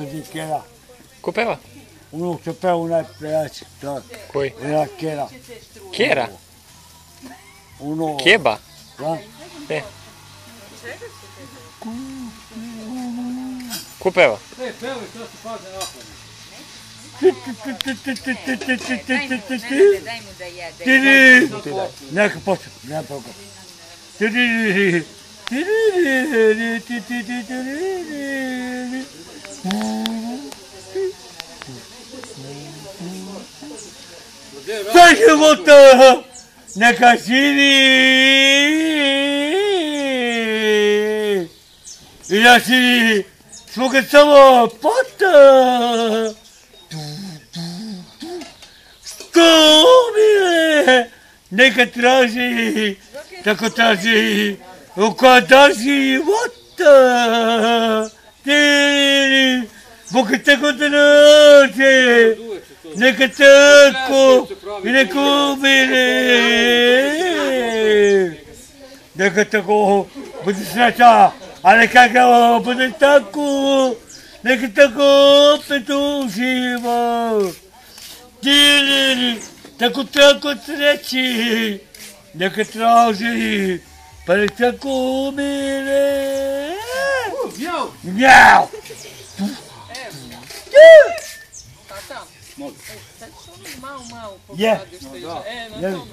di Chera. Ko peva? Uno che peva onaj pevač, da. Koji? Ona Chera. Kjera? Uno... Kjeba? Da. E. Ko peva? Daj mu da jede. Neka počne, nema toga. Za života neka živi i da živi svoga samo pota. Što mile neka traži, tako traži oko da života. Bog tako da nađe, neka tako i neka umire. Neka tako bude sreća, a neka ga bude tako, neka tako opet uživa. Tako sreći, neka traži, pa nek tako umire. Mjau! Tata, sad što ono malo Je. pogodiš što iđe. Na Je. tome.